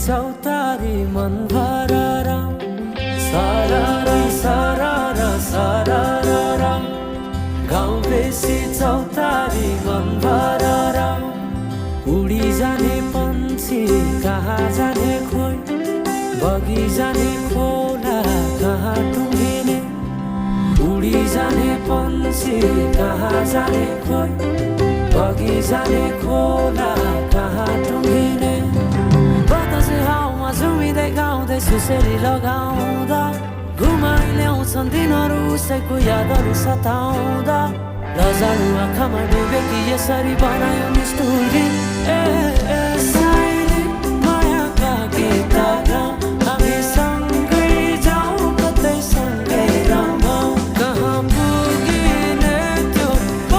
चौतारी मन भररा सररा सररा सररा गाउँ बेसी चौतारी मन भररा उडी जाने पन्छी कहाँ जाने खोइ बगी जाने खोला कहाँ टुङ्गिने उडी जाने पन्छी कहाँ जाने खोइ बगी जाने खोला कहाँ टुङ्गिने बतासे हाउमा झुमिँदै गाउँदै सुसेरी लगाउँदा घुमाइ ल्याउँछन् दिनहरू उसैको यादहरू सताउँदा लजालु आँखामा डुबेकी यसरी बनायो निष्ठुरी